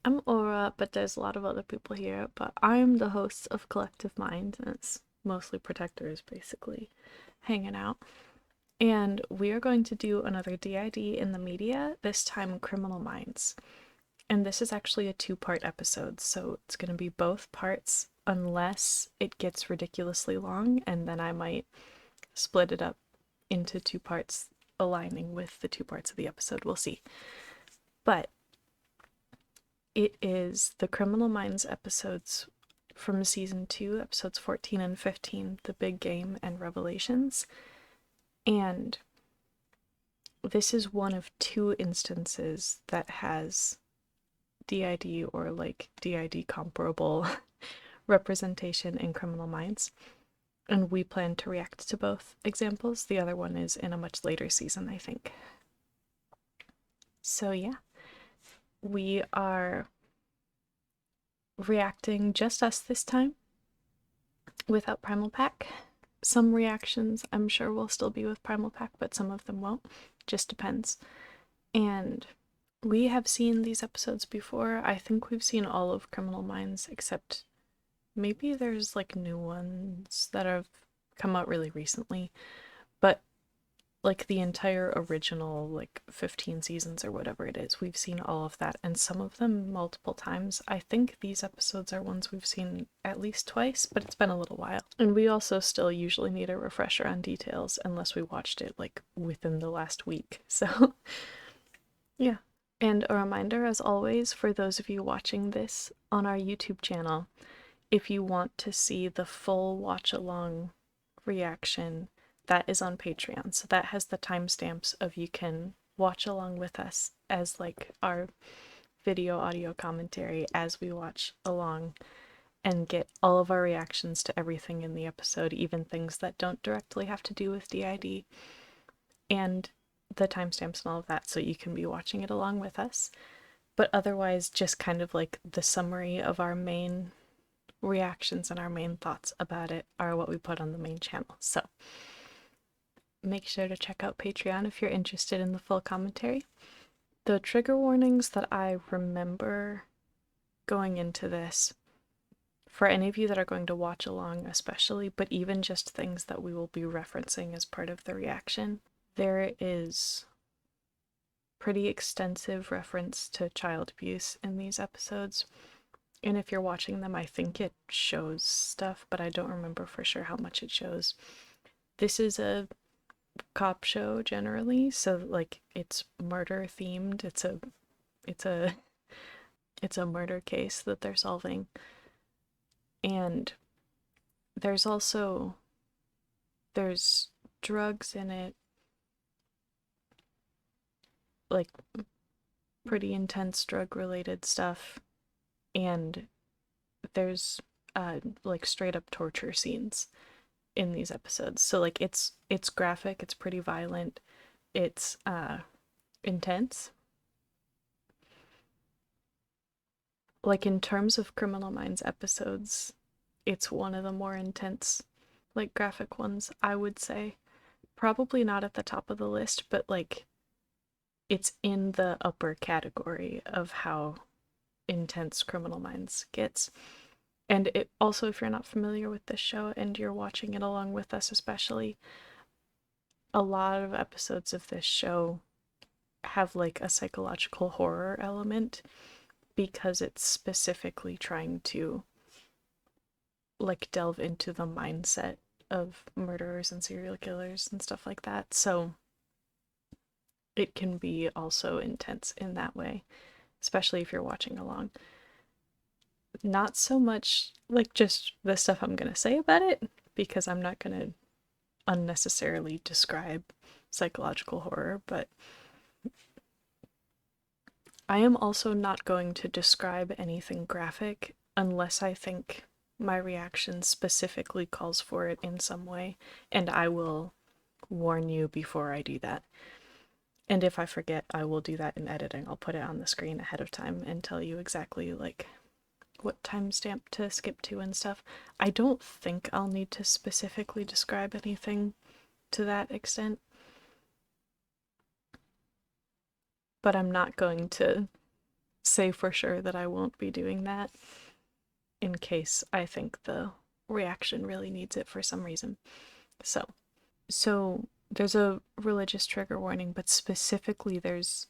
I'm Aura, but there's a lot of other people here, but I'm the host of Collective Mind, and it's mostly protectors, basically, hanging out. And we are going to do another DID in the media, this time Criminal Minds. And this is actually a two-part episode, so it's going to be both parts unless it gets ridiculously long, and then I might split it up into two parts aligning with the two parts of the episode. We'll see. But it is the Criminal Minds episodes from season 2, episodes 14 and 15, The Big Game and Revelations. And this is one of two instances that has DID or like DID comparable representation in Criminal Minds. And we plan to react to both examples. The other one is in a much later season, I think. So yeah, we are reacting just us this time without Primal Pack. Some reactions I'm sure will still be with Primal Pack, but some of them won't. Just depends. And we have seen these episodes before. I think we've seen all of Criminal Minds, except maybe there's like new ones that have come out really recently. But like the entire original like 15 seasons or whatever it is, we've seen all of that, and some of them multiple times. I think these episodes are ones we've seen at least twice, but it's been a little while. And we also still usually need a refresher on details unless we watched it like within the last week. So yeah. And a reminder, as always, for those of you watching this on our YouTube channel, if you want to see the full watch along reaction, that is on Patreon. So that has the timestamps of you can watch along with us as like our video audio commentary as we watch along and get all of our reactions to everything in the episode, even things that don't directly have to do with DID, and the timestamps and all of that, so you can be watching it along with us. But otherwise, just kind of like the summary of our main reactions and our main thoughts about it are what we put on the main channel. So make sure to check out Patreon if you're interested in the full commentary. The trigger warnings that I remember going into this, for any of you that are going to watch along especially, but even just things that we will be referencing as part of the reaction, there is pretty extensive reference to child abuse in these episodes. And if you're watching them, I think it shows stuff, but I don't remember for sure how much it shows. This is a cop show generally, so like it's murder themed. It's a murder case that they're solving. And there's drugs in it, like pretty intense drug related stuff, and there's like straight up torture scenes in these episodes. So like it's graphic, it's pretty violent, it's intense. Like in terms of Criminal Minds episodes, it's one of the more intense, like graphic ones, I would say. Probably not at the top of the list, but like it's in the upper category of how intense Criminal Minds gets. And it also, if you're not familiar with this show and you're watching it along with us especially, a lot of episodes of this show have like a psychological horror element because it's specifically trying to like delve into the mindset of murderers and serial killers and stuff like that. So it can be also intense in that way, especially if you're watching along. Not so much like just the stuff I'm gonna say about it, because I'm not gonna unnecessarily describe psychological horror, but I am also not going to describe anything graphic unless I think my reaction specifically calls for it in some way, and I will warn you before I do that. And if I forget, I will do that in editing. I'll put it on the screen ahead of time and tell you exactly like what timestamp to skip to and stuff. I don't think I'll need to specifically describe anything to that extent, but I'm not going to say for sure that I won't be doing that in case I think the reaction really needs it for some reason. So there's a religious trigger warning, but specifically there's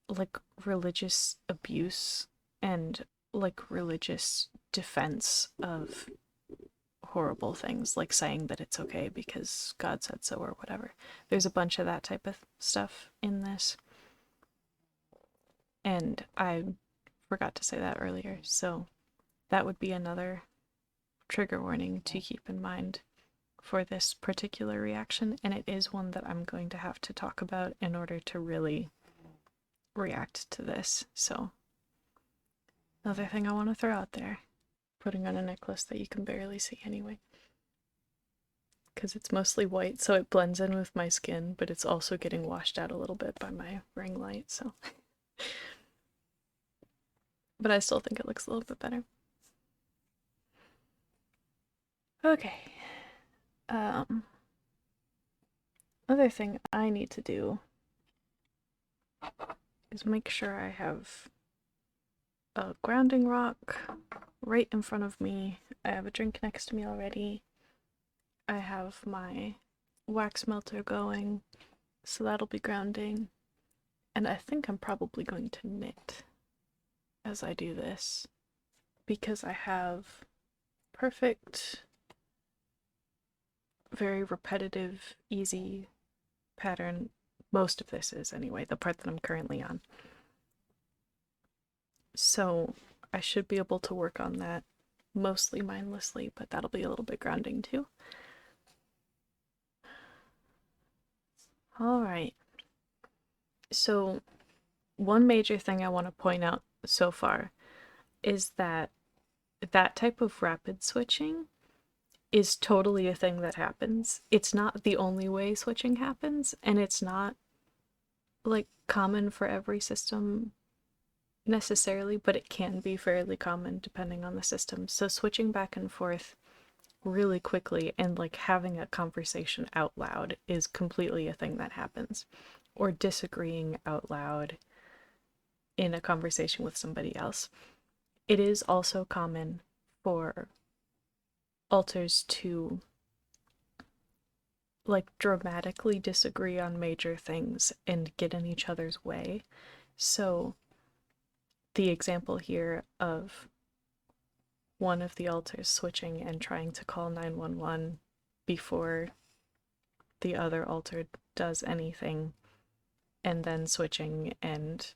like religious abuse and like religious defense of horrible things, like saying that it's okay because God said so or whatever. There's a bunch of that type of stuff in this. And I forgot to say that earlier, so that would be another trigger warning to keep in mind for this particular reaction, and it is one that I'm going to have to talk about in order to really react to this. So, another thing I want to throw out there, putting on a necklace that you can barely see anyway. Because it's mostly white, so it blends in with my skin, but it's also getting washed out a little bit by my ring light, so. But I still think it looks a little bit better. Okay. Other thing I need to do is make sure I have a grounding rock right in front of me. I have a drink next to me already. I have my wax melter going, so that'll be grounding. And I think I'm probably going to knit as I do this, because I have perfect, very repetitive, easy pattern. Most of this is, anyway, the part that I'm currently on. So I should be able to work on that mostly mindlessly, but that'll be a little bit grounding too. Alright. So one major thing I want to point out so far is that that type of rapid switching is totally a thing that happens. It's not the only way switching happens, and it's not like common for every system necessarily, but it can be fairly common depending on the system. So switching back and forth really quickly and like having a conversation out loud is completely a thing that happens. Or disagreeing out loud in a conversation with somebody else. It is also common for alters to like dramatically disagree on major things and get in each other's way. So the example here of one of the alters switching and trying to call 911 before the other alter does anything, and then switching and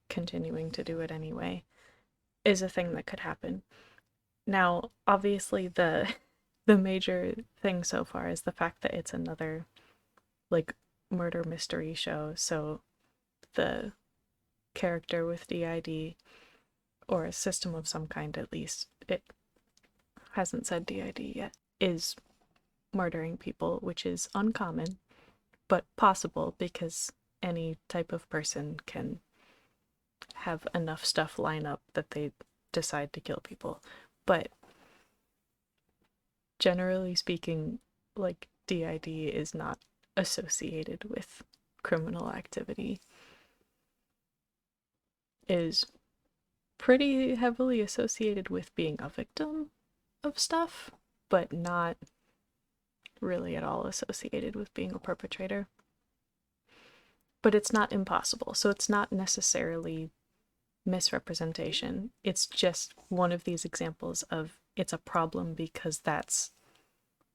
continuing to do it anyway, is a thing that could happen. Now, obviously, the major thing so far is the fact that it's another like murder mystery show, so the character with DID, or a system of some kind at least, it hasn't said DID yet, is murdering people, which is uncommon, but possible because any type of person can have enough stuff line up that they decide to kill people. But generally speaking, like, DID is not associated with criminal activity. It is pretty heavily associated with being a victim of stuff, but not really at all associated with being a perpetrator. But it's not impossible, so it's not necessarily misrepresentation. It's just one of these examples of it's a problem because that's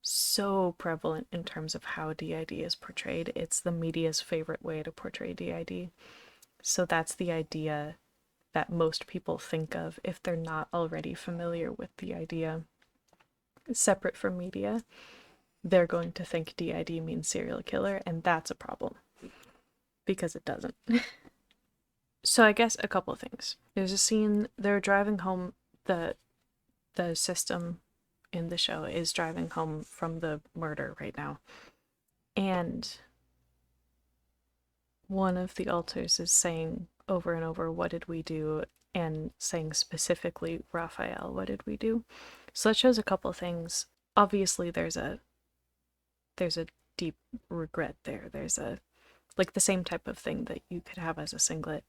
so prevalent in terms of how DID is portrayed. It's the media's favorite way to portray DID. So that's the idea that most people think of if they're not already familiar with the idea separate from media. They're going to think DID means serial killer, and that's a problem because it doesn't. So I guess a couple of things. There's a scene, they're driving home, the system in the show is driving home from the murder right now. And one of the alters is saying over and over, what did we do? And saying specifically, Raphael, what did we do? So that shows a couple of things. Obviously there's a deep regret there. There's a, like, the same type of thing that you could have as a singlet.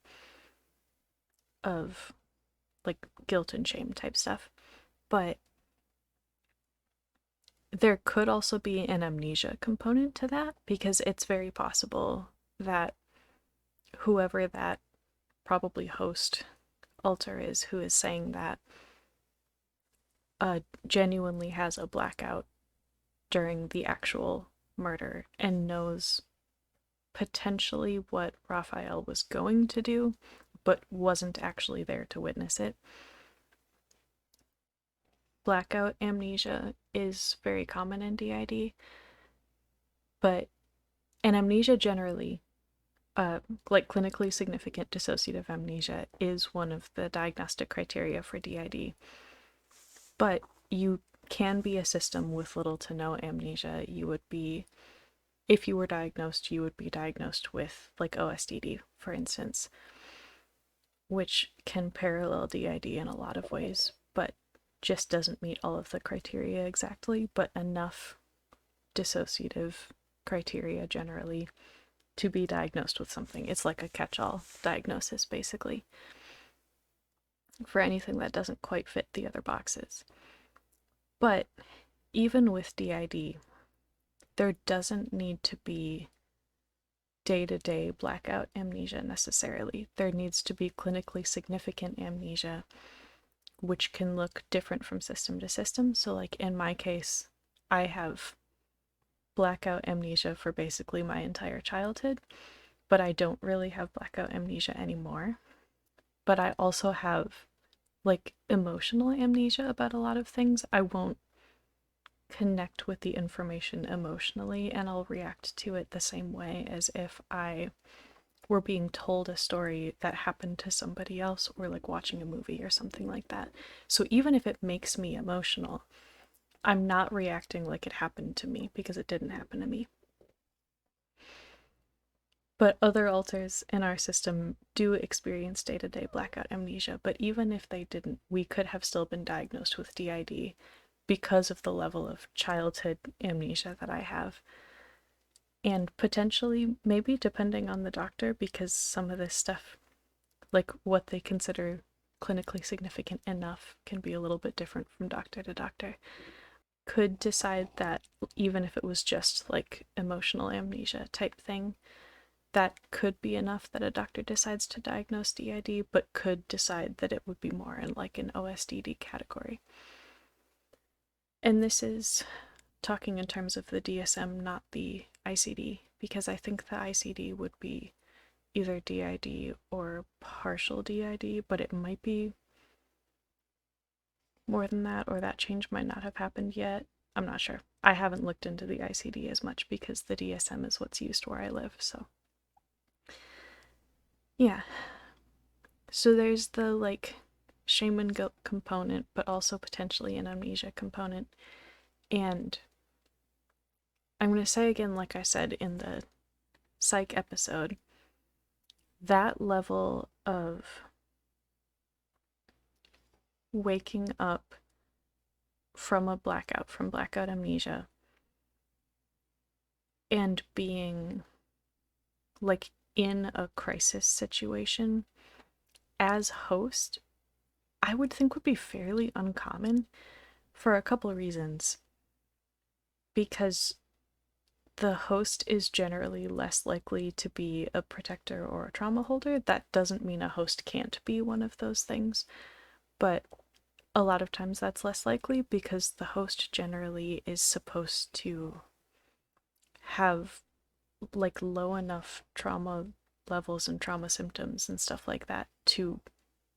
of like guilt and shame type stuff. But there could also be an amnesia component to that, because it's very possible that whoever that probably host alter is who is saying that genuinely has a blackout during the actual murder and knows potentially what Raphael was going to do, but wasn't actually there to witness it. Blackout amnesia is very common in DID, but an amnesia generally, like clinically significant dissociative amnesia, is one of the diagnostic criteria for DID. But you can be a system with little to no amnesia. You would be, if you were diagnosed, you would be diagnosed with like OSDD, for instance, which can parallel DID in a lot of ways, but just doesn't meet all of the criteria exactly, but enough dissociative criteria generally to be diagnosed with something. It's like a catch-all diagnosis, basically, for anything that doesn't quite fit the other boxes. But even with DID, there doesn't need to be day-to-day blackout amnesia necessarily. There needs to be clinically significant amnesia, which can look different from system to system. So like in my case, I have blackout amnesia for basically my entire childhood, but I don't really have blackout amnesia anymore. But I also have like emotional amnesia about a lot of things. I won't connect with the information emotionally, and I'll react to it the same way as if I were being told a story that happened to somebody else, or like watching a movie or something like that. So even if it makes me emotional, I'm not reacting like it happened to me, because it didn't happen to me. But other alters in our system do experience day-to-day blackout amnesia, but even if they didn't, we could have still been diagnosed with DID because of the level of childhood amnesia that I have. And potentially, maybe depending on the doctor, because some of this stuff, like what they consider clinically significant enough, can be a little bit different from doctor to doctor, could decide that even if it was just like emotional amnesia type thing, that could be enough that a doctor decides to diagnose DID, but could decide that it would be more in like an OSDD category. And this is talking in terms of the DSM, not the ICD, because I think the ICD would be either DID or partial DID, but it might be more than that, or that change might not have happened yet. I'm not sure. I haven't looked into the ICD as much because the DSM is what's used where I live, so. Yeah. So there's the like shame and guilt component, but also potentially an amnesia component. And I'm going to say again, like I said in the psych episode, that level of waking up from a blackout, from blackout amnesia, and being like in a crisis situation as host, I would think would be fairly uncommon for a couple of reasons. Because the host is generally less likely to be a protector or a trauma holder. That doesn't mean a host can't be one of those things, but a lot of times that's less likely because the host generally is supposed to have like low enough trauma levels and trauma symptoms and stuff like that to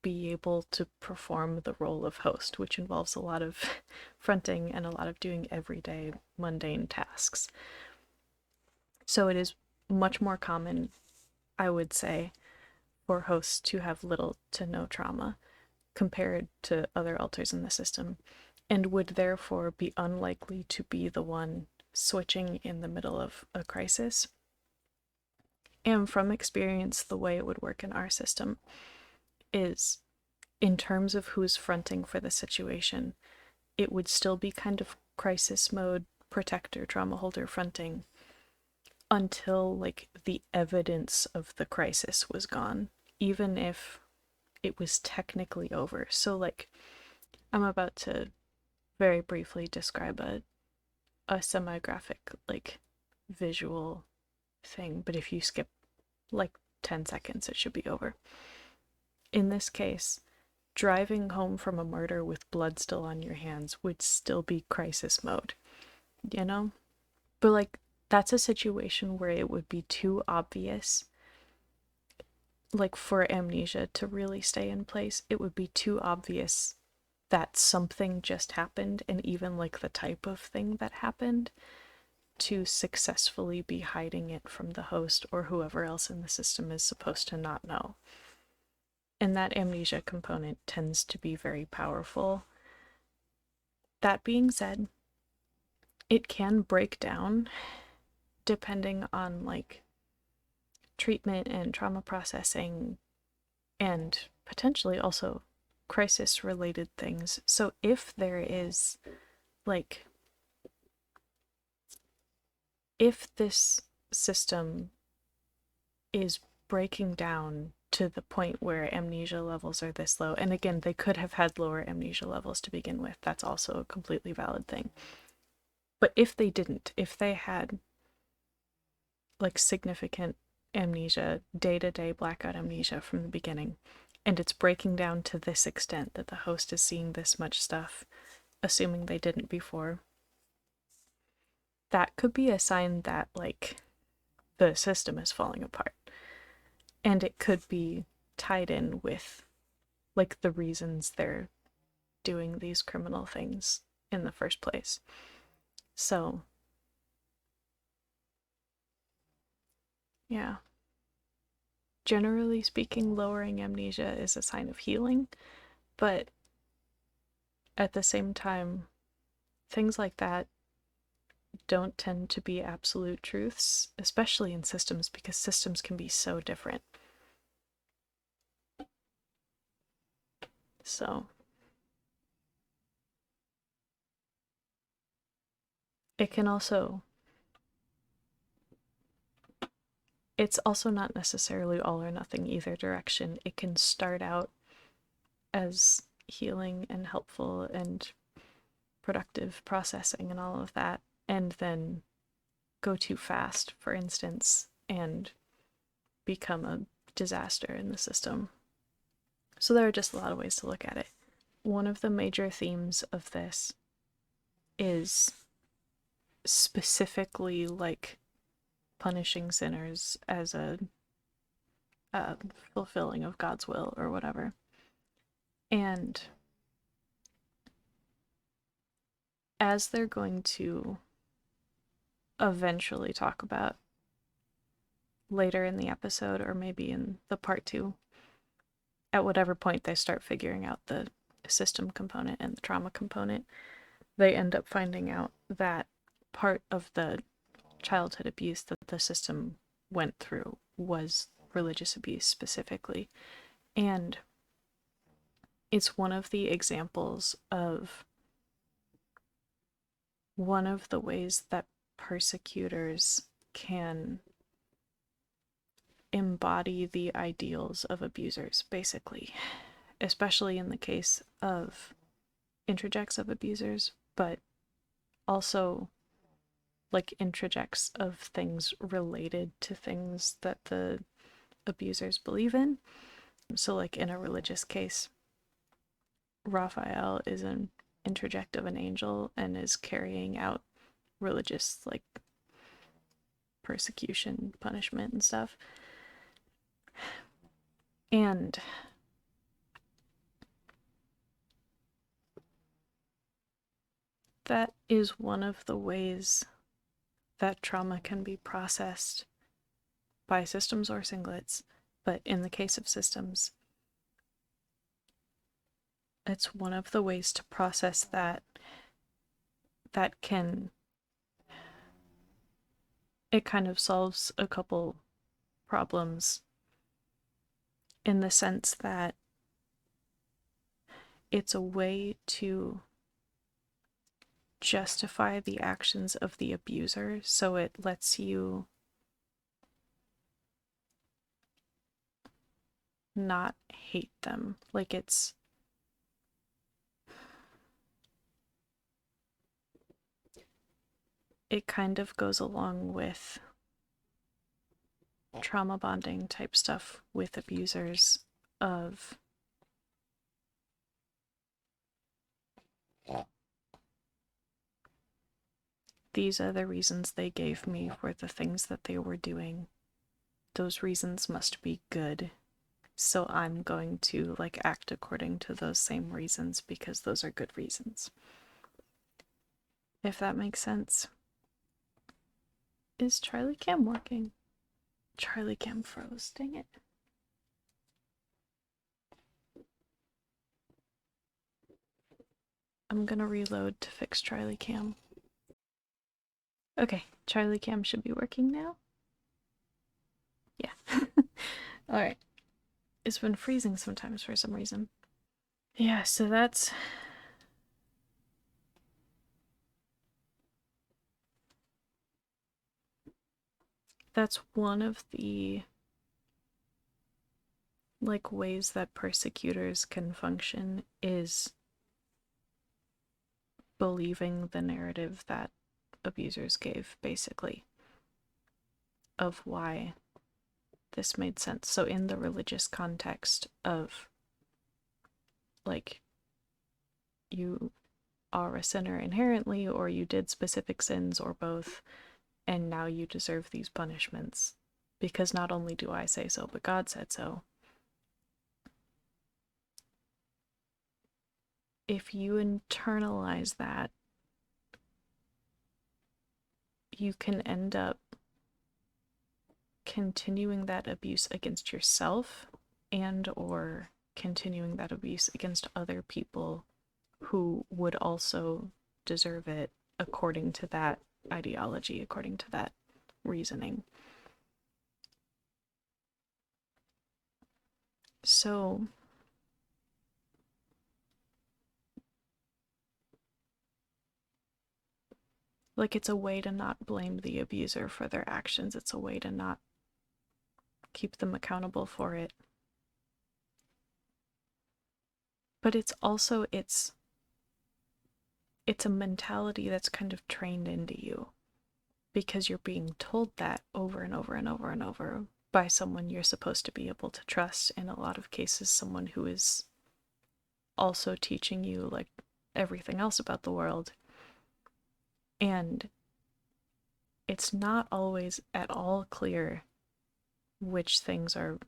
be able to perform the role of host, which involves a lot of fronting and a lot of doing everyday mundane tasks. So it is much more common, I would say, for hosts to have little to no trauma compared to other alters in the system, and would therefore be unlikely to be the one switching in the middle of a crisis. And from experience, the way it would work in our system is, in terms of who's fronting for the situation, it would still be kind of crisis mode, protector, trauma holder fronting until like the evidence of the crisis was gone. Even if it was technically over. So like, I'm about to very briefly describe a semi-graphic, like, visual thing, but if you skip like 10 seconds, it should be over. In this case, driving home from a murder with blood still on your hands would still be crisis mode, you know? But like, that's a situation where it would be too obvious, like, for amnesia to really stay in place. It would be too obvious that something just happened, and even like the type of thing that happened, to successfully be hiding it from the host or whoever else in the system is supposed to not know. And that amnesia component tends to be very powerful. That being said, it can break down depending on like treatment and trauma processing, and potentially also crisis related things. So if there is like, if this system is breaking down to the point where amnesia levels are this low, and again, they could have had lower amnesia levels to begin with, that's also a completely valid thing. But if they didn't, if they had like significant amnesia, day-to-day blackout amnesia from the beginning, and it's breaking down to this extent that the host is seeing this much stuff, assuming they didn't before, that could be a sign that like the system is falling apart. And it could be tied in with like the reasons they're doing these criminal things in the first place. So yeah, generally speaking, lowering amnesia is a sign of healing, but at the same time, things like that don't tend to be absolute truths, especially in systems, because systems can be so different. So it can also, it's also not necessarily all or nothing either direction. It can start out as healing and helpful and productive processing and all of that, and then go too fast, for instance, and become a disaster in the system. So there are just a lot of ways to look at it. One of the major themes of this is specifically like punishing sinners as a fulfilling of God's will or whatever. And as they're going to eventually talk about later in the episode, or maybe in the part 2, at whatever point they start figuring out the system component and the trauma component, they end up finding out that part of the childhood abuse that the system went through was religious abuse specifically. And it's one of the examples of one of the ways that persecutors can embody the ideals of abusers, basically, especially in the case of introjects of abusers, but also like introjects of things related to things that the abusers believe in. So like in a religious case, Raphael is an introject of an angel and is carrying out religious like persecution, punishment, and stuff. And that is one of the ways that trauma can be processed by systems or singlets. But in the case of systems, it's one of the ways to process that can, it kind of solves a couple problems in the sense that it's a way to justify the actions of the abuser. So it lets you not hate them. Like it kind of goes along with trauma bonding type stuff with abusers of these are the reasons they gave me for the things that they were doing. Those reasons must be good. So I'm going to like act according to those same reasons because those are good reasons. If that makes sense. Is Charlie Cam working? Charlie Cam froze, dang it. I'm gonna reload to fix Charlie Cam. Okay, Charlie Cam should be working now. Yeah. Alright. It's been freezing sometimes for some reason. Yeah, so that's one of the like ways that persecutors can function, is believing the narrative that abusers gave, basically, of why this made sense. So in the religious context of like you are a sinner inherently, or you did specific sins, or both, and now you deserve these punishments because not only do I say so, but God said so. If you internalize that, you can end up continuing that abuse against yourself and or continuing that abuse against other people who would also deserve it according to that ideology, according to that reasoning. So like it's a way to not blame the abuser for their actions. It's a way to not keep them accountable for it. But it's also it's a mentality that's kind of trained into you because you're being told that over and over and over and over by someone you're supposed to be able to trust, in a lot of cases someone who is also teaching you like everything else about the world. And it's not always at all clear which things are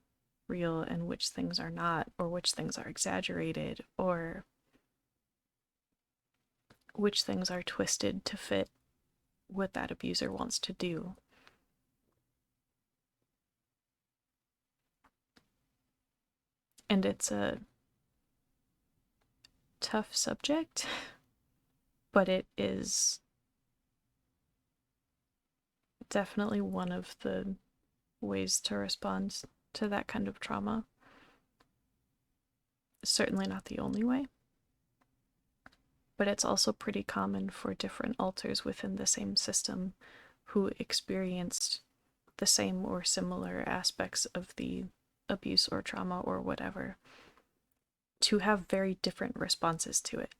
real and which things are not, or which things are exaggerated, or which things are twisted to fit what that abuser wants to do. And it's a tough subject, but it is definitely one of the ways to respond to that kind of trauma. Certainly not the only way, but it's also pretty common for different alters within the same system who experienced the same or similar aspects of the abuse or trauma or whatever to have very different responses to it.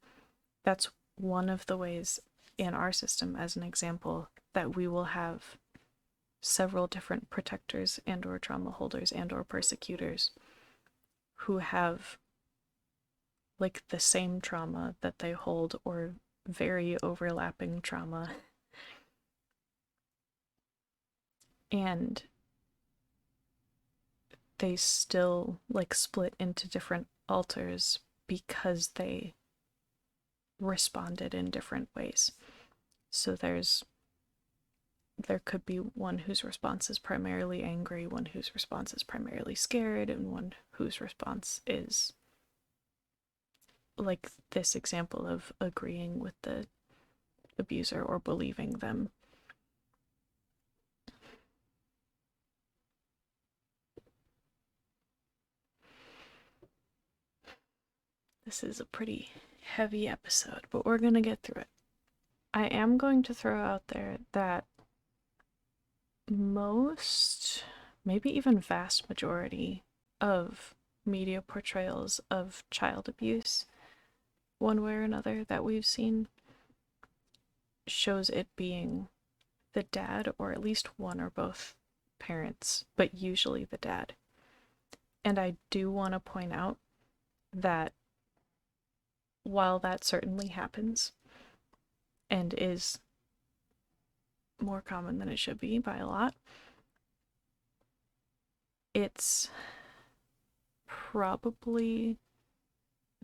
That's one of the ways in our system, as an example, that we will have several different protectors and or trauma holders and or persecutors who have like the same trauma that they hold or very overlapping trauma, and they still like split into different alters because they responded in different ways. So there could be one whose response is primarily angry, one whose response is primarily scared, and one whose response is like this example of agreeing with the abuser or believing them. This is a pretty heavy episode, but we're gonna get through it. I am going to throw out there that most, maybe even vast majority of media portrayals of child abuse, one way or another, that we've seen, shows it being the dad, or at least one or both parents, but usually the dad. And I do want to point out that while that certainly happens and is more common than it should be by a lot, it's probably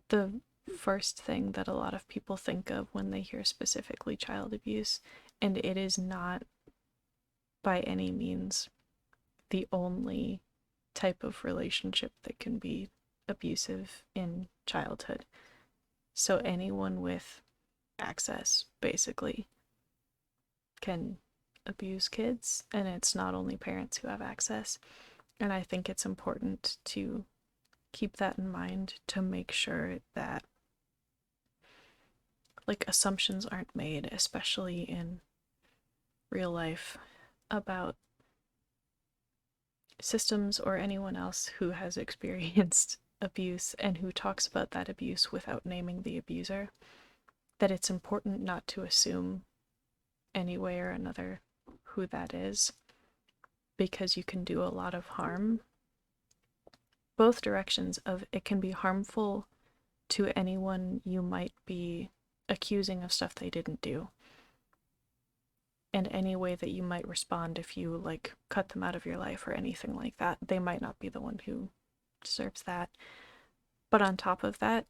the first thing that a lot of people think of when they hear specifically child abuse, and it is not by any means the only type of relationship that can be abusive in childhood. So anyone with access, basically, can abuse kids, and it's not only parents who have access. And I think it's important to keep that in mind, to make sure that like assumptions aren't made, especially in real life, about systems or anyone else who has experienced abuse and who talks about that abuse without naming the abuser, that it's important not to assume any way or another who that is, because you can do a lot of harm. Both directions of it can be harmful to anyone you might be accusing of stuff they didn't do, and any way that you might respond if you like cut them out of your life or anything like that. They might not be the one who deserves that. But on top of that,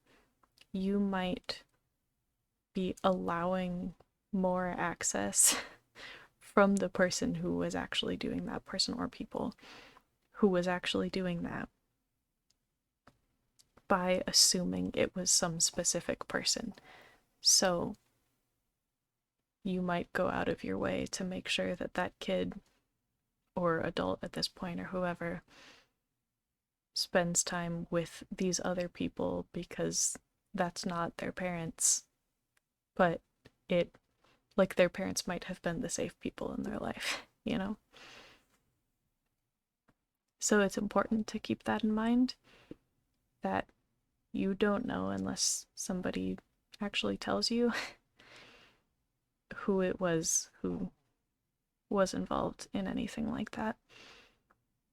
you might be allowing more access from the person who was actually doing that, person or people who was actually doing that, by assuming it was some specific person. So you might go out of your way to make sure that that kid or adult at this point or whoever spends time with these other people because that's not their parents, but it, like, their parents might have been the safe people in their life, you know? So it's important to keep that in mind, that you don't know unless somebody actually tells you who it was who was involved in anything like that.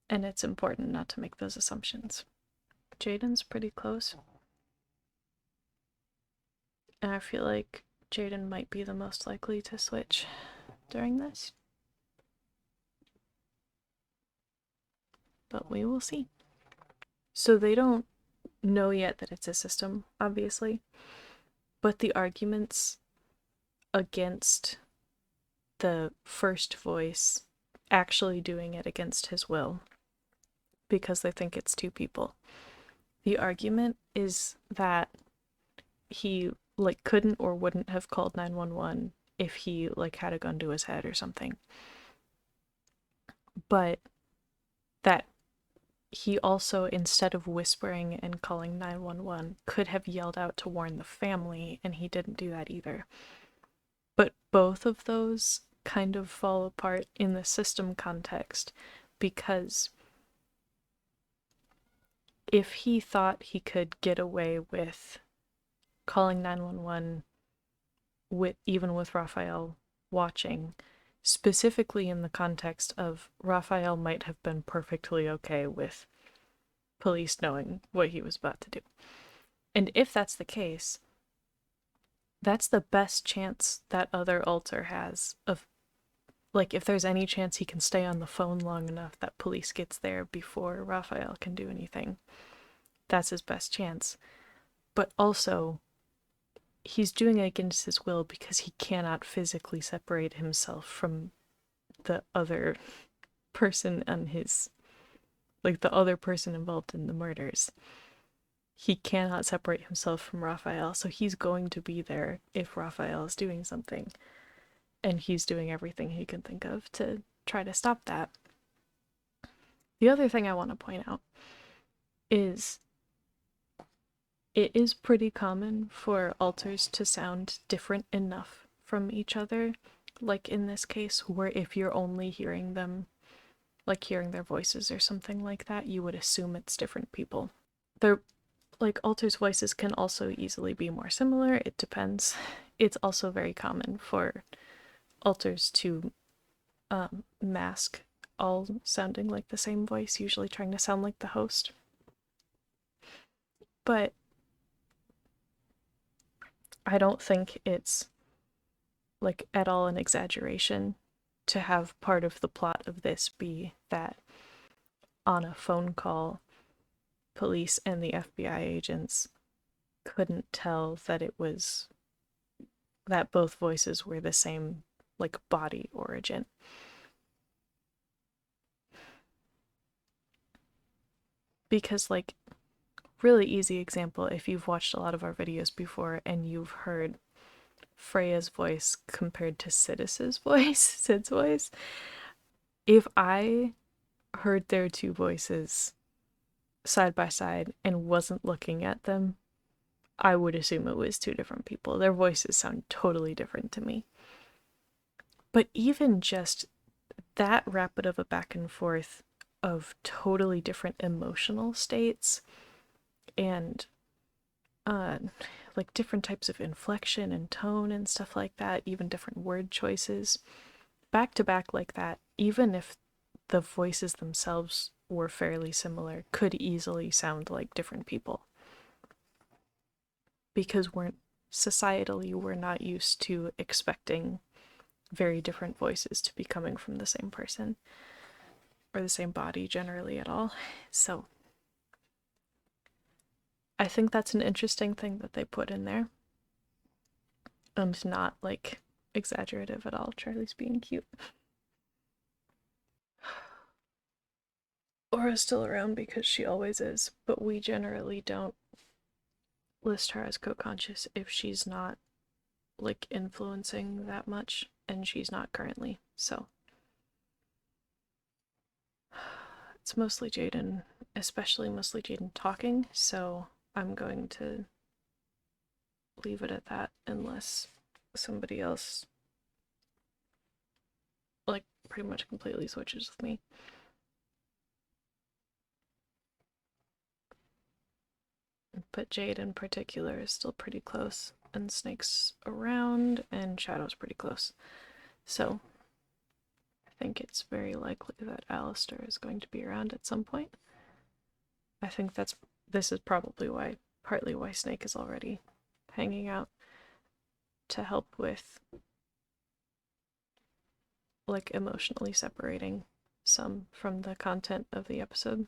And it's important not to make those assumptions. Jayden's pretty close. And I feel like Jayden might be the most likely to switch during this. But we will see. So they don't know yet that it's a system, obviously. But the arguments against the first voice actually doing it against his will, because they think it's two people. The argument is that he like couldn't or wouldn't have called 911 if he like had a gun to his head or something. But that he also, instead of whispering and calling 911, could have yelled out to warn the family, and he didn't do that either. But both of those kind of fall apart in the system context, because if he thought he could get away with calling 911 even with Raphael watching, specifically in the context of Raphael might have been perfectly okay with police knowing what he was about to do. And if that's the case, that's the best chance that other alter has of, like, if there's any chance he can stay on the phone long enough that police gets there before Raphael can do anything, that's his best chance. But also, he's doing it against his will because he cannot physically separate himself from the other person and his, like, the other person involved in the murders. He cannot separate himself from Raphael, so he's going to be there if Raphael is doing something. And he's doing everything he can think of to try to stop that. The other thing I want to point out is it is pretty common for alters to sound different enough from each other, like in this case, where if you're only hearing them, like hearing their voices or something like that, you would assume it's different people. they're like alters' voices can also easily be more similar. It depends. It's also very common for alters to mask all sounding like the same voice, usually trying to sound like the host. But I don't think it's like at all an exaggeration to have part of the plot of this be that on a phone call, police and the FBI agents couldn't tell that it was that both voices were the same like body origin. Because like really easy example, if you've watched a lot of our videos before and you've heard Freya's voice compared to Sid's voice, if I heard their two voices side by side and wasn't looking at them, I would assume it was two different people. Their voices sound totally different to me. But even just that rapid of a back and forth of totally different emotional states and like different types of inflection and tone and stuff like that, even different word choices, back to back like that, even if the voices themselves were fairly similar, could easily sound like different people. Because societally, we're not used to expecting very different voices to be coming from the same person or the same body generally at all. So I think that's an interesting thing that they put in there. And not like exaggerative at all. Charlie's being cute. Aura's still around because she always is, but we generally don't list her as co-conscious if she's not like influencing that much, and she's not currently. So it's mostly Jayden, especially mostly Jayden talking, so I'm going to leave it at that unless somebody else like pretty much completely switches with me. But Jade in particular is still pretty close, and Snake's around, and Shadow's pretty close. So I think it's very likely that Alistair is going to be around at some point. I think this is probably partly why Snake is already hanging out to help with like emotionally separating some from the content of the episode.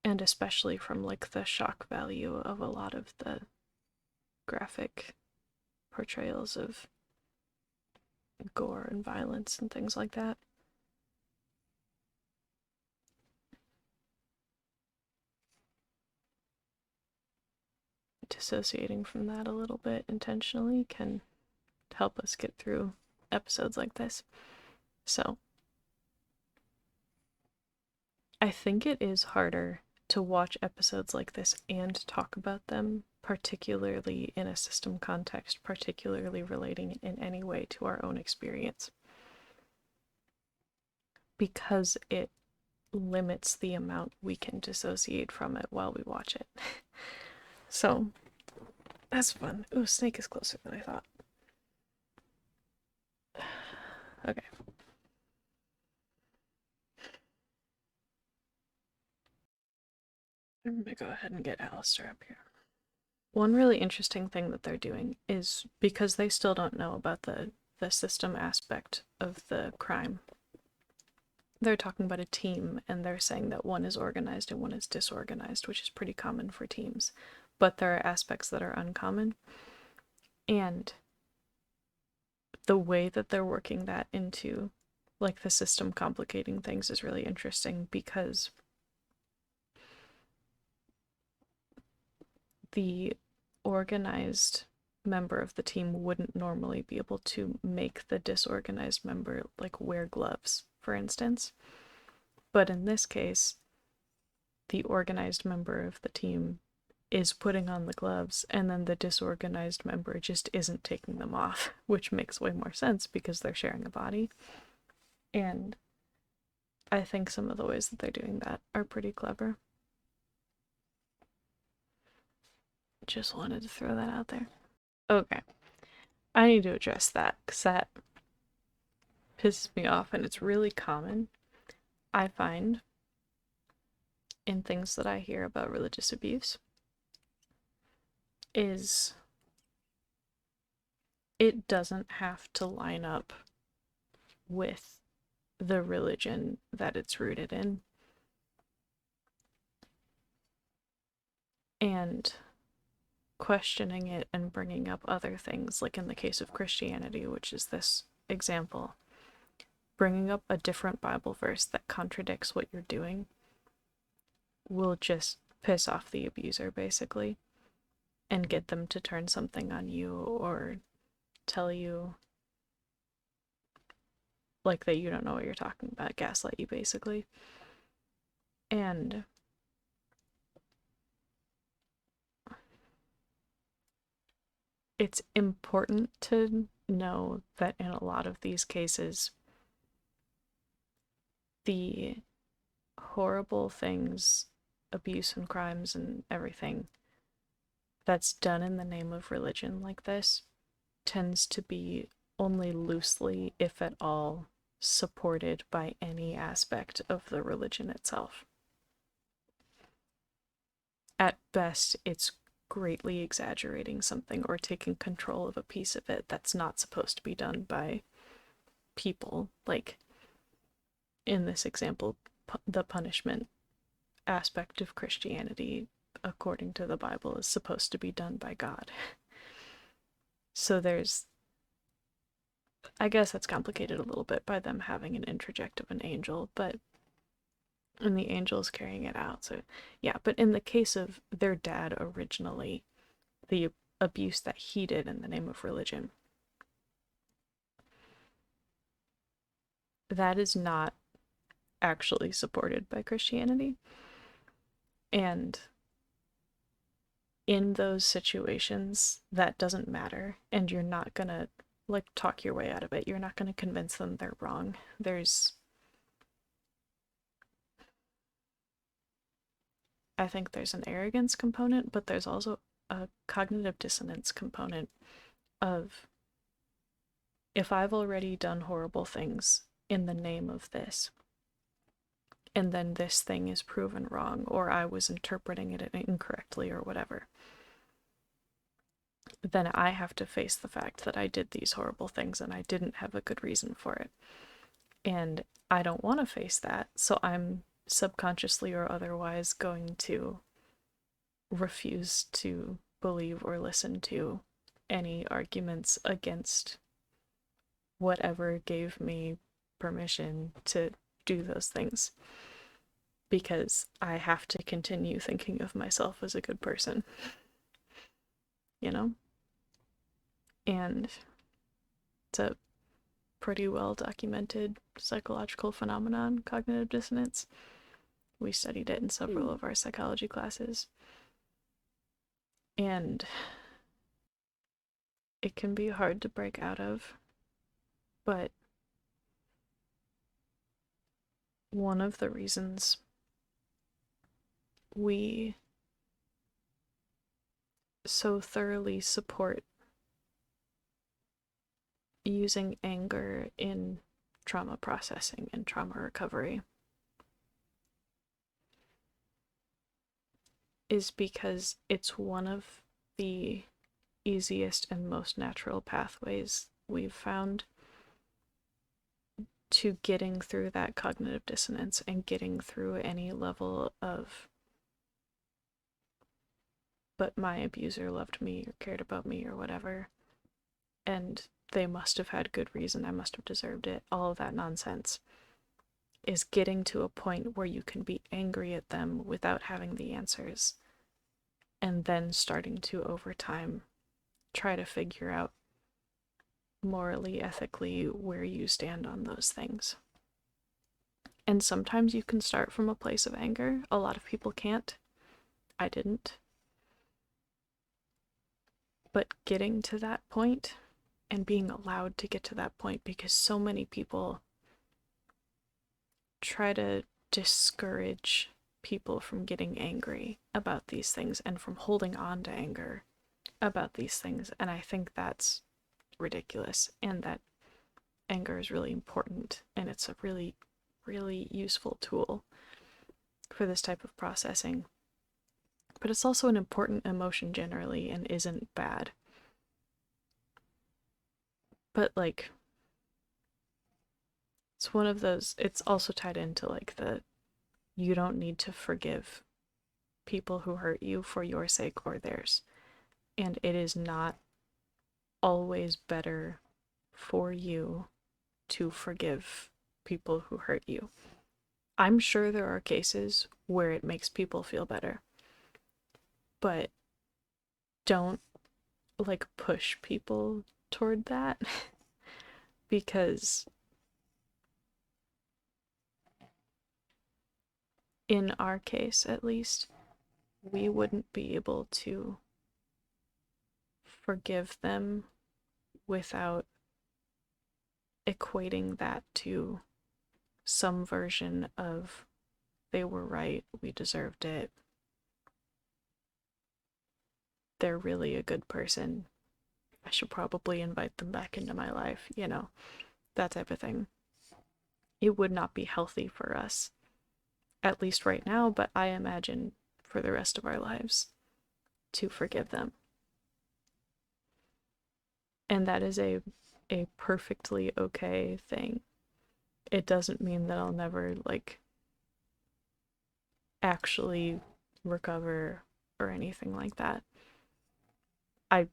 And especially from like the shock value of a lot of the graphic portrayals of gore and violence and things like that. Dissociating from that a little bit intentionally can help us get through episodes like this. So I think it is harder to watch episodes like this and talk about them, particularly in a system context, particularly relating in any way to our own experience, because it limits the amount we can dissociate from it while we watch it. So that's fun. Ooh, Snake is closer than I thought. Okay. I'm gonna go ahead and get Alistair up here. One really interesting thing that they're doing is, because they still don't know about the system aspect of the crime, they're talking about a team, and they're saying that one is organized and one is disorganized, which is pretty common for teams. But there are aspects that are uncommon. And the way that they're working that into like the system complicating things is really interesting, because the organized member of the team wouldn't normally be able to make the disorganized member like wear gloves, for instance. But in this case, the organized member of the team is putting on the gloves, and then the disorganized member just isn't taking them off, which makes way more sense because they're sharing a body. And I think some of the ways that they're doing that are pretty clever. Just wanted to throw that out there. Okay. I need to address that because that pisses me off, and it's really common, I find, in things that I hear about religious abuse, is it doesn't have to line up with the religion that it's rooted in. And questioning it and bringing up other things, like in the case of Christianity, which is this example, bringing up a different Bible verse that contradicts what you're doing will just piss off the abuser, basically, and get them to turn something on you or tell you like that you don't know what you're talking about, gaslight you, basically. And it's important to know that in a lot of these cases, the horrible things, abuse and crimes and everything that's done in the name of religion like this tends to be only loosely, if at all, supported by any aspect of the religion itself. At best, it's greatly exaggerating something or taking control of a piece of it that's not supposed to be done by people. Like, in this example, the punishment aspect of Christianity, according to the Bible, is supposed to be done by God. So there's, I guess that's complicated a little bit by them having an introject of an angel, but and the angel's carrying it out. So yeah, but in the case of their dad originally, the abuse that he did in the name of religion, that is not actually supported by Christianity. And in those situations, that doesn't matter, and you're not gonna like talk your way out of it. You're not gonna convince them they're wrong. I think there's an arrogance component, but there's also a cognitive dissonance component of, if I've already done horrible things in the name of this, and then this thing is proven wrong, or I was interpreting it incorrectly or whatever, then I have to face the fact that I did these horrible things and I didn't have a good reason for it. And I don't want to face that, so I'm subconsciously or otherwise going to refuse to believe or listen to any arguments against whatever gave me permission to do those things, because I have to continue thinking of myself as a good person, you know? And it's a pretty well documented psychological phenomenon, cognitive dissonance. We studied it in several of our psychology classes. And it can be hard to break out of, but one of the reasons we so thoroughly support using anger in trauma processing and trauma recovery is because it's one of the easiest and most natural pathways we've found to getting through that cognitive dissonance and getting through any level of, but my abuser loved me or cared about me or whatever, and they must have had good reason, I must have deserved it, all of that nonsense, is getting to a point where you can be angry at them without having the answers, and then starting to, over time, try to figure out morally, ethically, where you stand on those things. And sometimes you can start from a place of anger. A lot of people can't. I didn't. But getting to that point and being allowed to get to that point, because so many people try to discourage people from getting angry about these things and from holding on to anger about these things. And I think that's ridiculous, and that anger is really important, and it's a really, really useful tool for this type of processing. But it's also an important emotion generally and isn't bad. But like, it's one of those, it's also tied into like you don't need to forgive people who hurt you for your sake or theirs. And it is not always better for you to forgive people who hurt you. I'm sure there are cases where it makes people feel better, but don't like push people toward that because in our case, at least, we wouldn't be able to forgive them without equating that to some version of they were right, we deserved it, they're really a good person, I should probably invite them back into my life, you know, that type of thing. It would not be healthy for us, at least right now, but I imagine for the rest of our lives, to forgive them. And that is a perfectly okay thing. It doesn't mean that I'll never like actually recover or anything like that. I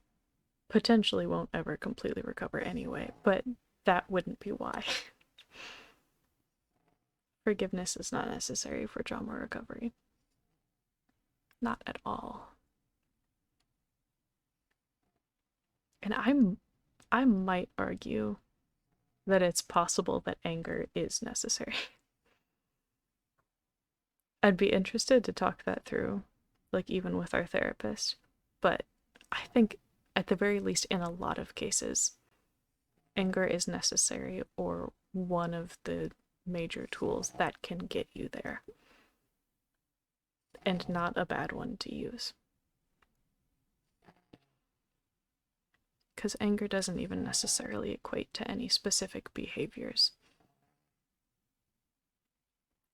potentially won't ever completely recover anyway, but that wouldn't be why. Forgiveness is not necessary for trauma recovery. Not at all. And I might argue that it's possible that anger is necessary. I'd be interested to talk that through, like even with our therapist. But I think at the very least in a lot of cases, anger is necessary or one of the major tools that can get you there. And not a bad one to use. Because anger doesn't even necessarily equate to any specific behaviors.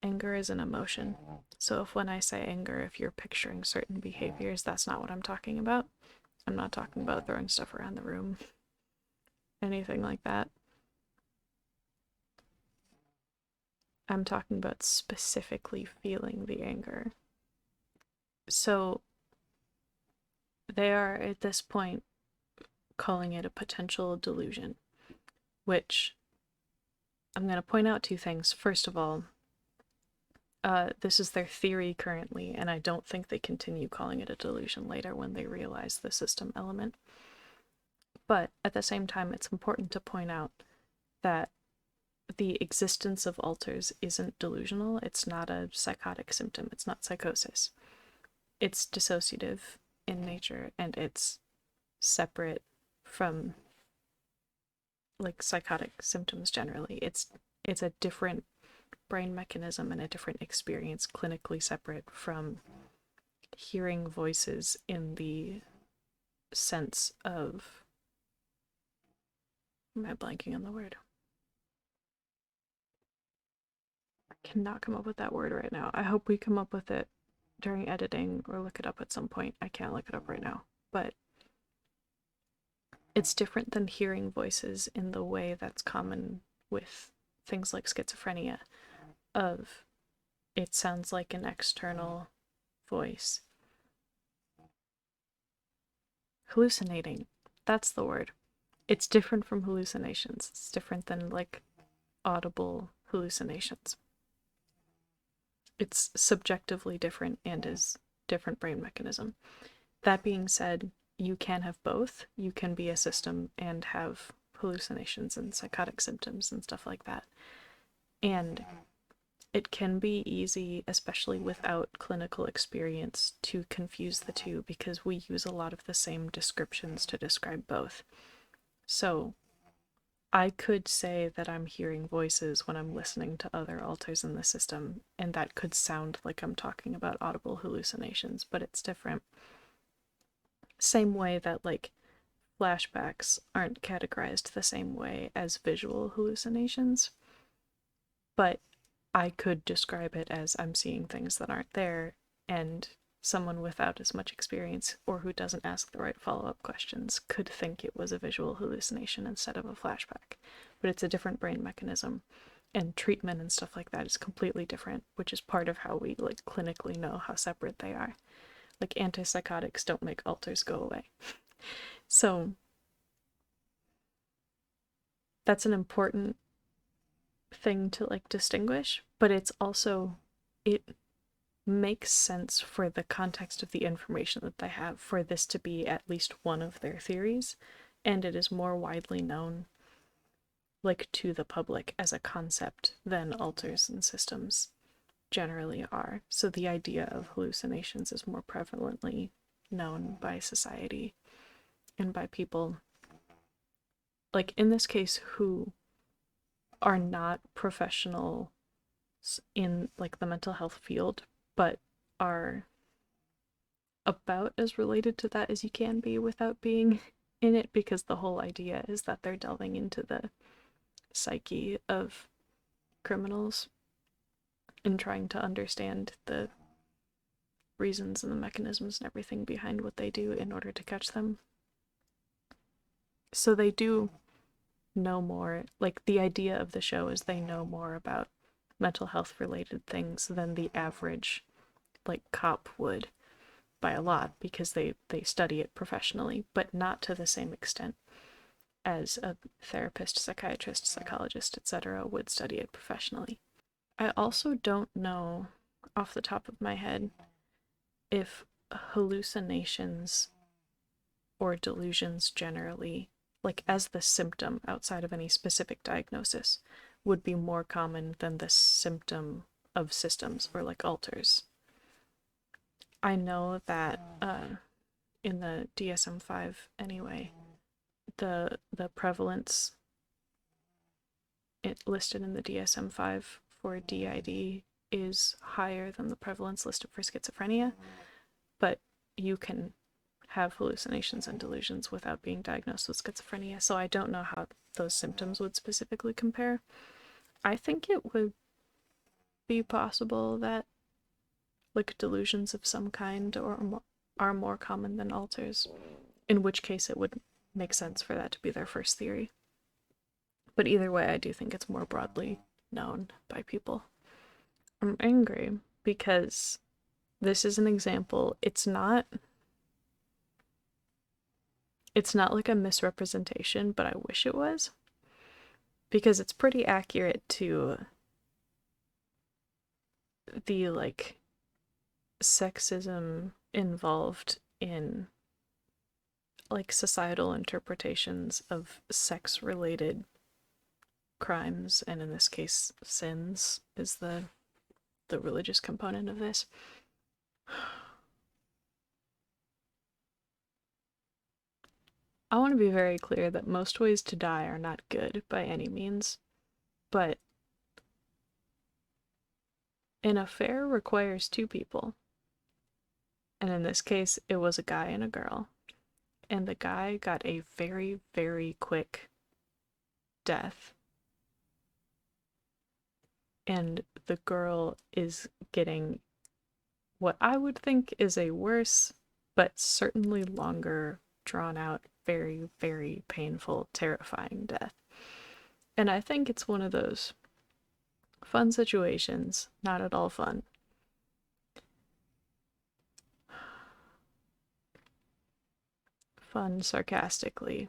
Anger is an emotion. So if when I say anger, if you're picturing certain behaviors, that's not what I'm talking about. I'm not talking about throwing stuff around the room, anything like that. I'm talking about specifically feeling the anger. So they are at this point calling it a potential delusion, which I'm going to point out two things. First of all, this is their theory currently, and I don't think they continue calling it a delusion later when they realize the system element. But at the same time, it's important to point out that the existence of alters isn't delusional. It's not a psychotic symptom. It's not psychosis. It's dissociative in nature, and it's separate from like psychotic symptoms generally. It's a different brain mechanism and a different experience, clinically separate from hearing voices in the sense of, am I blanking on the word? I cannot come up with that word right now. I hope we come up with it during editing or look it up at some point. I can't look it up right now, but it's different than hearing voices in the way that's common with things like schizophrenia, of it sounds like an external voice. Hallucinating, that's the word. It's different from hallucinations. It's different than like audible hallucinations. It's subjectively different and is different brain mechanism. That being said, you can have both. You can be a system and have hallucinations and psychotic symptoms and stuff like that. And it can be easy, especially without clinical experience, to confuse the two because we use a lot of the same descriptions to describe both. So I could say that I'm hearing voices when I'm listening to other alters in the system, and that could sound like I'm talking about audible hallucinations, but it's different. Same way that, like, flashbacks aren't categorized the same way as visual hallucinations, but I could describe it as I'm seeing things that aren't there, and someone without as much experience or who doesn't ask the right follow-up questions could think it was a visual hallucination instead of a flashback. But it's a different brain mechanism, and treatment and stuff like that is completely different, which is part of how we, like, clinically know how separate they are. Like, antipsychotics don't make alters go away. So that's an important thing to, like, distinguish, but it's also, it makes sense for the context of the information that they have for this to be at least one of their theories, and it is more widely known, like, to the public as a concept than alters and systems generally are. So the idea of hallucinations is more prevalently known by society and by people, like, in this case, who are not professionals in, like, the mental health field, but are about as related to that as you can be without being in it, because the whole idea is that they're delving into the psyche of criminals and trying to understand the reasons and the mechanisms and everything behind what they do in order to catch them. So they do know more. Like, the idea of the show is they know more about mental health related things than the average, like, cop would, by a lot, because they study it professionally, but not to the same extent as a therapist, psychiatrist, psychologist, etc. would study it professionally. I also don't know off the top of my head if hallucinations or delusions generally, like, as the symptom outside of any specific diagnosis, would be more common than the symptom of systems or, like, alters. I know that in the DSM-5 anyway, the prevalence listed in the DSM-5 for DID is higher than the prevalence listed for schizophrenia, but you can have hallucinations and delusions without being diagnosed with schizophrenia, so I don't know how those symptoms would specifically compare. I think it would be possible that, like, delusions of some kind are more common than alters, in which case it would make sense for that to be their first theory. But either way, I do think it's more broadly known by people. I'm angry because this is an example. It's not like a misrepresentation, but I wish it was, because it's pretty accurate to the, like, sexism involved in, like, societal interpretations of sex related crimes, and in this case sins is the religious component of this. I want to be very clear that most ways to die are not good by any means, but an affair requires two people. And in this case, it was a guy and a girl. And the guy got a very, very quick death. And the girl is getting what I would think is a worse, but certainly longer, drawn out, very, very painful, terrifying death. And I think it's one of those fun situations, not at all fun. Fun sarcastically,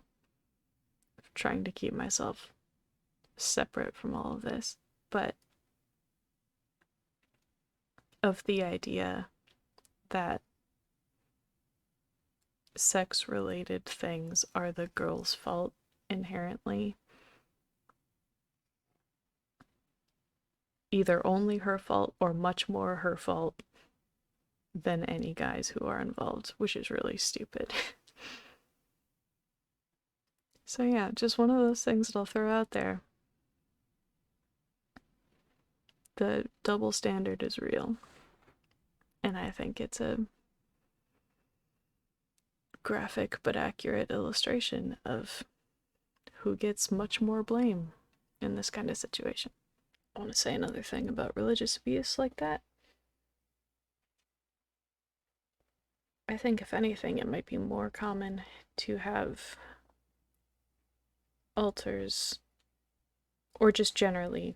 trying to keep myself separate from all of this, but of the idea that sex related things are the girl's fault inherently, either only her fault or much more her fault than any guys who are involved, which is really stupid. So yeah, just one of those things that I'll throw out there. The double standard is real. And I think it's a graphic but accurate illustration of who gets much more blame in this kind of situation. I want to say another thing about religious abuse like that. I think, if anything, it might be more common to have altars, or just generally,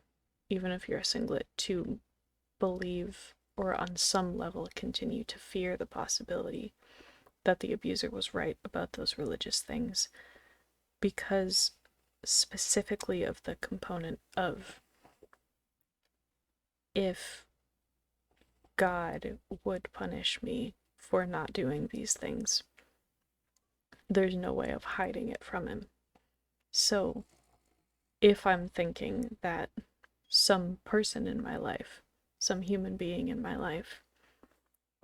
even if you're a singlet, to believe or on some level continue to fear the possibility that the abuser was right about those religious things, because specifically of the component of, if God would punish me for not doing these things, there's no way of hiding it from him. So if I'm thinking that some person in my life, some human being in my life,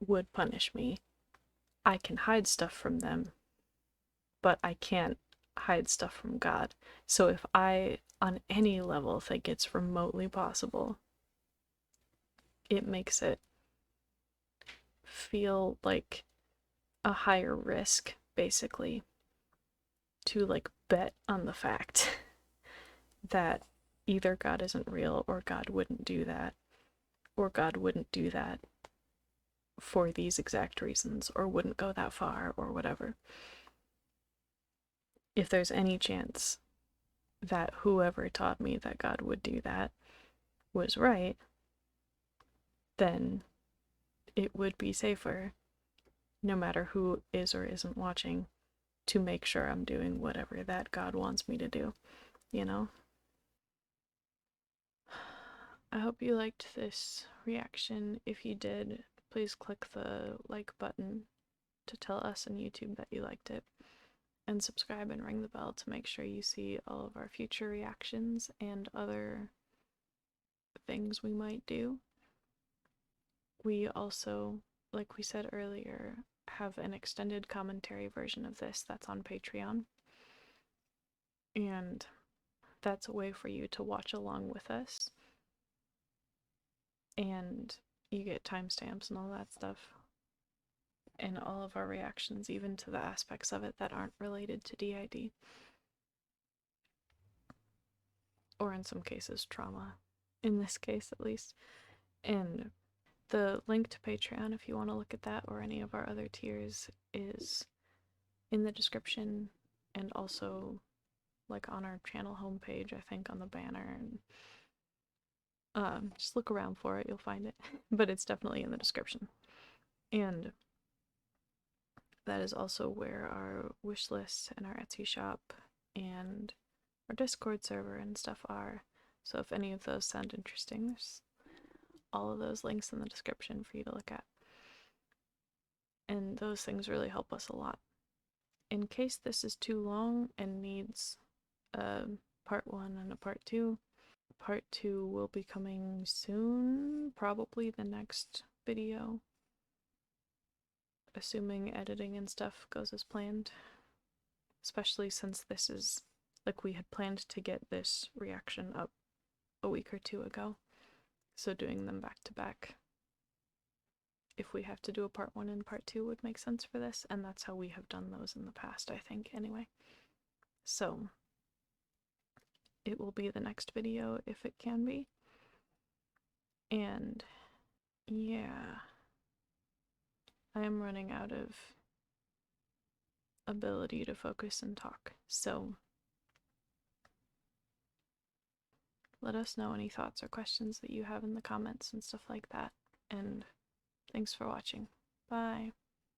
would punish me, I can hide stuff from them, but I can't hide stuff from God. So if I, on any level, think it's remotely possible, it makes it feel like a higher risk, basically, to like bet on the fact that either God isn't real, or God wouldn't do that, or God wouldn't do that for these exact reasons, or wouldn't go that far, or whatever. If there's any chance that whoever taught me that God would do that was right, then it would be safer, no matter who is or isn't watching, to make sure I'm doing whatever that God wants me to do, you know? I hope you liked this reaction. If you did, please click the like button to tell us on YouTube that you liked it, and subscribe and ring the bell to make sure you see all of our future reactions and other things we might do. We also, like we said earlier, have an extended commentary version of this that's on Patreon, and that's a way for you to watch along with us, and you get timestamps and all that stuff, and all of our reactions, even to the aspects of it that aren't related to DID, or in some cases trauma, in this case at least. And the link to Patreon, if you want to look at that or any of our other tiers, is in the description, and also like on our channel homepage, I think, on the banner. And just look around for it, you'll find it. But it's definitely in the description. And that is also where our wish list and our Etsy shop and our Discord server and stuff are. So if any of those sound interesting, there's all of those links in the description for you to look at. And those things really help us a lot. In case this is too long and needs a part 1 and a part 2, part 2 will be coming soon, probably the next video, assuming editing and stuff goes as planned, especially since this is, like, we had planned to get this reaction up a week or 2 ago, so doing them back to back, if we have to do a part 1 and part 2, would make sense for this, and that's how we have done those in the past, I think, anyway. So it will be the next video if it can be. And yeah, I am running out of ability to focus and talk, so let us know any thoughts or questions that you have in the comments and stuff like that. And thanks for watching. Bye.